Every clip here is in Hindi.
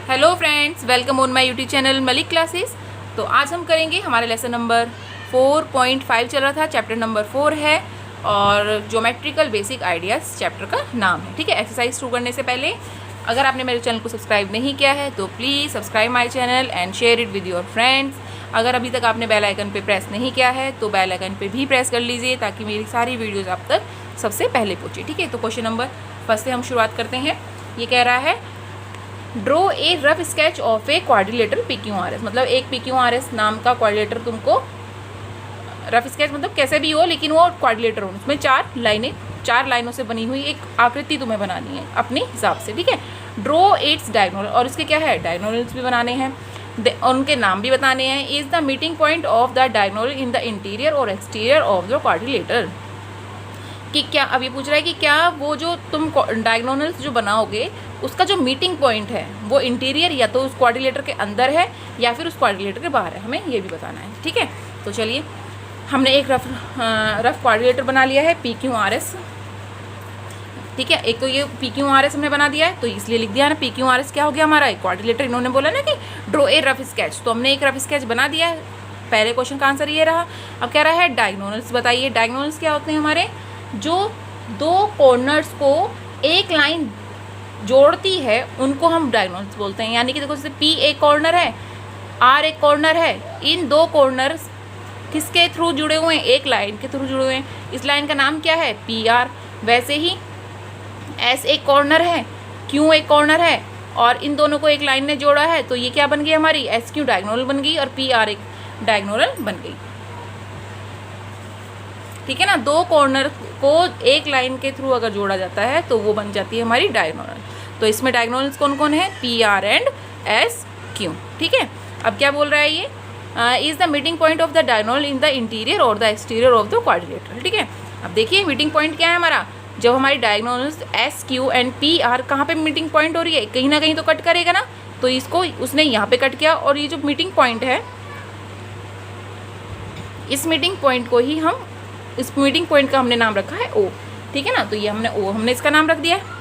Hello friends, welcome on my YouTube channel Malik classes. तो आज हम करेंगे हमारे लेसन नंबर 4.5 चल रहा था, चैप्टर नंबर 4 है और ज्योमेट्रिकल बेसिक आइडियाज़ चैप्टर का नाम है। ठीक है, एक्सरसाइज शुरू करने से पहले अगर आपने मेरे चैनल को सब्सक्राइब नहीं किया है तो please subscribe my channel and share it with your friends. अगर अभी तक आपने बेल आइकन पे प्रेस नहीं किया है तो बेल आइकन पे भी प्रेस कर लीजिए ताकि मेरी सारी वीडियोस आप तक सबसे पहले पहुँचे। ठीक है, तो क्वेश्चन नंबर फर्स्ट से हम शुरुआत करते हैं। ये कह रहा है draw a rough sketch of a quadrilateral PQRS। मतलब एक PQRS नाम का क्वाड्रिलेटर तुमको रफ स्केच मतलब कैसे भी हो लेकिन वो क्वाड्रिलेटर हो, उसमें चार लाइनों से बनी हुई एक आकृति तुम्हें बनानी है अपने हिसाब से। ठीक है, ड्रॉ इट्स डायगोनल, और इसके क्या है डायगोनल्स भी बनाने हैं और उनके नाम भी बताने हैं। Is the meeting point of the diagonal in the interior और एक्सटीरियर ऑफ द क्वाड्रिलेटर। कि क्या अब ये पूछ रहा है कि क्या वो जो तुम डायगोनल्स जो बनाओगे उसका जो मीटिंग पॉइंट है वो इंटीरियर या तो उस क्वाड्रिलेटर के अंदर है या फिर उस क्वाड्रिलेटर के बाहर है, हमें ये भी बताना है। ठीक है, तो चलिए हमने एक रफ क्वाड्रिलेटर बना लिया है PQRS। ठीक है, एक तो ये PQRS हमने बना दिया है तो इसलिए लिख दिया है ना PQRS क्या हो गया हमारा एक क्वाड्रिलेटर। इन्होंने बोला ना कि ड्रॉ ए रफ स्केच, तो हमने एक रफ स्केच बना दिया है। पहले क्वेश्चन का आंसर ये रहा। अब कह रहा है डायगोनल्स बताइए। डायगोनल्स क्या होते हैं हमारे, जो दो कॉर्नर्स को एक लाइन जोड़ती है उनको हम डायगोनल्स बोलते हैं। यानी कि देखो जैसे P एक कॉर्नर है, R एक कॉर्नर है, इन दो कॉर्नर्स किसके थ्रू जुड़े हुए हैं, एक लाइन के थ्रू जुड़े हुए हैं। इस लाइन का नाम क्या है PR। वैसे ही S एक कॉर्नर है, Q एक कॉर्नर है और इन दोनों को एक लाइन ने जोड़ा है तो ये क्या बन गई हमारी SQ डायगोनल बन गई और PR एक डायगोनल बन गई। ठीक है ना, दो कॉर्नर को एक लाइन के थ्रू अगर जोड़ा जाता है तो वो बन जाती है हमारी डायगोनल। तो इसमें डायगोनल्स कौन कौन है, PR एंड SQ। ठीक है, अब क्या बोल रहा है ये, is the meeting point of the diagonal in the interior और the exterior of the quadrilateral. ठीक है, अब देखिए मीटिंग पॉइंट क्या है हमारा, जब हमारी डायगोनल्स SQ एंड PR कहाँ पे मीटिंग पॉइंट हो रही है, कहीं ना कहीं तो कट करेगा ना, तो इसको उसने यहाँ पे कट किया और ये जो मीटिंग पॉइंट है इस मीटिंग पॉइंट को ही हम इस मीटिंग पॉइंट का हमने नाम रखा है O। ठीक है ना, तो ये हमने इसका नाम रख दिया है।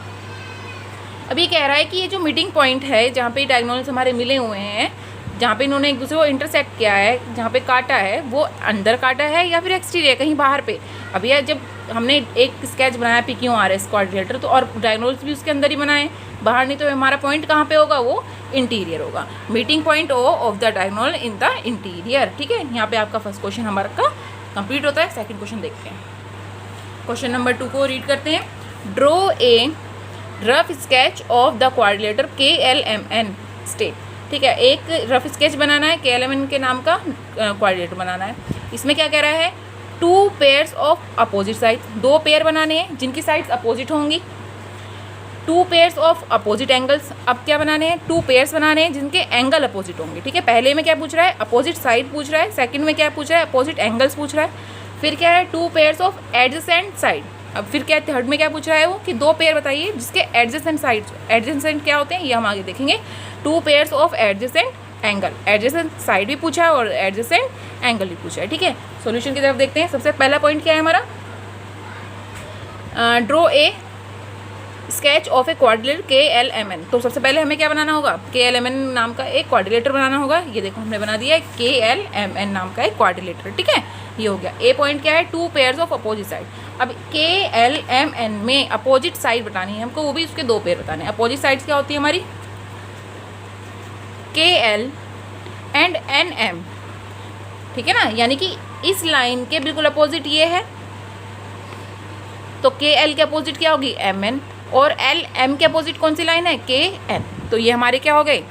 अब ये कह रहा है कि ये जो मीटिंग पॉइंट है जहाँ पे डायगोनल्स हमारे मिले हुए हैं, जहाँ पे इन्होंने एक दूसरे को इंटरसेक्ट किया है, जहाँ पे काटा है वो अंदर काटा है या फिर एक्सटीरियर कहीं बाहर पे। अब यह जब हमने एक स्केच बनाया PQRS क्वाड्रिलेटर तो और डायगोनल्स भी उसके अंदर ही बनाए, बाहर नहीं, तो हमारा पॉइंट कहाँ पे होगा, वो इंटीरियर होगा। Meeting point O of the diagonal in the interior. ठीक है, यहाँ पे आपका फर्स्ट क्वेश्चन हमारा का कंप्लीट होता है। सेकंड क्वेश्चन देखते हैं। क्वेश्चन नंबर 2 को रीड करते हैं। Draw a rough sketch of the quadrilateral KLMN state. ठीक है, एक रफ स्केच बनाना है, KLMN के नाम का क्वाड्रिलेटर बनाना है। इसमें क्या कह रहा है, 2 pairs of opposite side, 2 pair बनाने हैं जिनकी साइड्स अपोजिट होंगी। 2 पेयर्स ऑफ अपोजिट एंगल्स, अब क्या बनाने हैं, 2 पेयर्स बनाने हैं जिनके एंगल अपोजिट होंगे। ठीक है, पहले में क्या पूछ रहा है, अपोजिट साइड पूछ रहा है, सेकंड में क्या पूछ रहा है, अपोजिट एंगल्स पूछ रहा है। फिर क्या है, 2 पेयर्स ऑफ एडजेसेंट साइड। अब फिर क्या थर्ड में क्या पूछ रहा है वो कि 2 पेयर बताइए जिसके एडजेसेंट साइड, एडजेसेंट क्या होते हैं ये हम आगे देखेंगे। 2 pairs of adjacent angle, adjacent side भी पूछा है और एडजेसेंट एंगल भी पूछा है। ठीक है, सॉल्यूशन की तरफ देखते हैं। सबसे पहला पॉइंट क्या है हमारा, draw a sketch of A quadrilateral KLMN। तो सबसे पहले हमें क्या बनाना होगा, KLMN नाम का एक क्वाड्रिलेटर बनाना होगा। ये देखो हमने बना दिया है KLMN नाम का एक क्वाड्रिलेटर। ठीक है, ये हो गया। ए पॉइंट क्या है, 2 पेयर्स ऑफ अपोजिट साइड। अब KLMN में अपोजिट साइड बतानी है हमको, वो भी उसके 2 पेयर बताने हैं। अपोजिट साइड्स क्या होती है हमारी, KL एंड NM। ठीक है ना, यानी कि इस लाइन के बिल्कुल अपोजिट ये है तो KL के अपोजिट क्या होगी MN और LM के अपोजिट कौन सी लाइन है KN। तो ये हमारे क्या हो गए,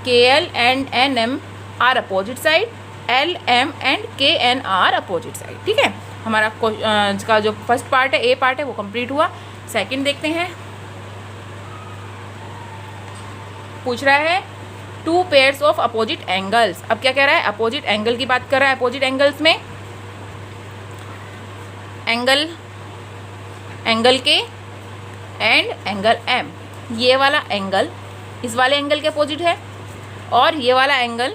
KL and NM are opposite side, LM and KN are opposite side. ठीक है, हमारा का जो फर्स्ट पार्ट है, A पार्ट है, वो कंप्लीट हुआ। सेकंड देखते हैं, पूछ रहा है 2 पेयर्स ऑफ अपोजिट एंगल्स। अब क्या कह रहा है, अपोजिट एंगल की बात कर रहा है। अपोजिट एंगल्स में एंगल के एंड एंगल M। ये वाला एंगल इस वाले एंगल के अपोजिट है और ये वाला एंगल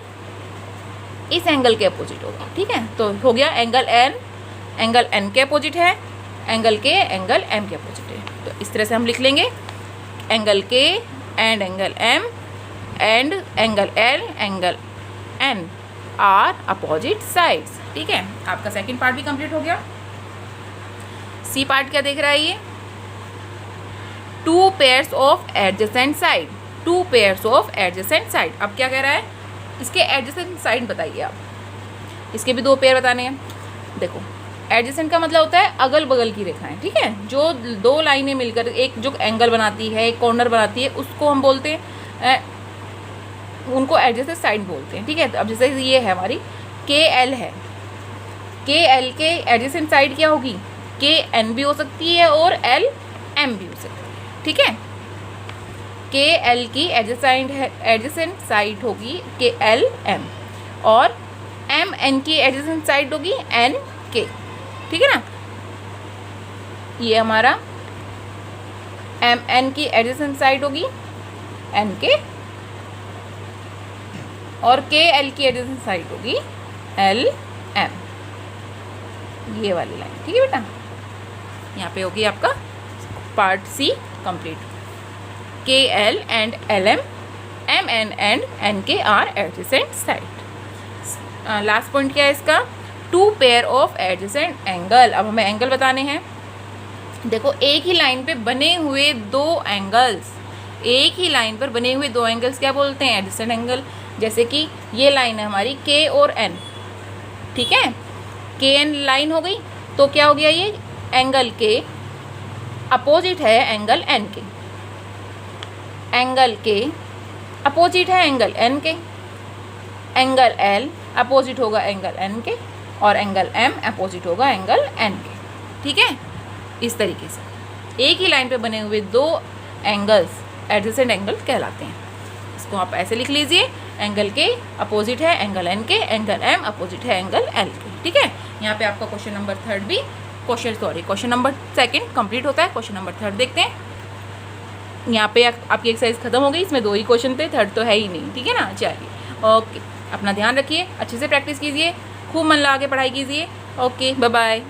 इस एंगल के अपोजिट होगा। ठीक है, तो हो गया एंगल N के अपोजिट है, एंगल के एंगल M के अपोजिट है। तो इस तरह से हम लिख लेंगे angle K and angle M and angle L angle N are opposite sides. ठीक है, आपका सेकंड पार्ट भी कंप्लीट हो गया। सी पार्ट क्या देख रहा है ये, two pairs of adjacent side, two pairs of adjacent side. अब क्या कह रहा है, इसके एडजेसेंट साइड बताइए आप, इसके भी दो पेयर बताने हैं। देखो एडजेसेंट का मतलब होता है अगल बगल की रेखाएं। ठीक है, जो दो लाइनें मिलकर एक जो एंगल बनाती है, एक कॉर्नर बनाती है, उसको हम बोलते हैं, उनको एडजेसेंट साइड बोलते हैं। ठीक है, तो अब जैसे ये है हमारी के एल है, के एल के एडजेसेंट साइड क्या होगी, के एन भी हो सकती है और एल एम भी हो सकती है। ठीक है, के एल की एडजेसेंट साइड होगी के एल एम और एम एन की एडजेसेंट साइड होगी एन के। ठीक है ना, ये हमारा एम एन की एडजेसेंट साइड होगी एन के और के एल की एडजेसेंट साइड होगी एल एम, ये वाली लाइन। ठीक है बेटा, यहाँ पे होगी आपका part C complete. K L and L M, M N and N K are adjacent side. Last point क्या है इसका, two pair of adjacent angle. अब हमें एंगल बताने हैं। देखो एक ही लाइन पे बने हुए दो एंगल्स, एक ही लाइन पर बने हुए दो एंगल्स क्या बोलते हैं, एडजेसेंट एंगल। जैसे कि ये लाइन है हमारी के और एन। ठीक है, के एन लाइन हो गई तो क्या हो गया, ये एंगल के अपोजिट है एंगल एन के, एंगल के अपोजिट है एंगल एन के, एंगल एल अपोजिट होगा एंगल एन के और एंगल एम अपोजिट होगा एंगल एन के। ठीक है, इस तरीके से एक ही लाइन पे बने हुए दो एंगल्स एडजेसेंट एंगल कहलाते हैं। इसको आप ऐसे लिख लीजिए, एंगल के अपोजिट है एंगल एन के, एंगल एम अपोजिट है एंगल एल के। ठीक है, यहाँ पे आपका क्वेश्चन नंबर थर्ड भी क्वेश्चन नंबर सेकंड कंप्लीट होता है। क्वेश्चन नंबर थर्ड देखते हैं। यहाँ पे आपकी एक्सरसाइज खत्म हो गई, इसमें दो ही क्वेश्चन थे, थर्ड तो है ही नहीं। ठीक है ना, चलिए ओके, अपना ध्यान रखिए, अच्छे से प्रैक्टिस कीजिए, खूब मन लगा के पढ़ाई कीजिए। Okay, bye bye.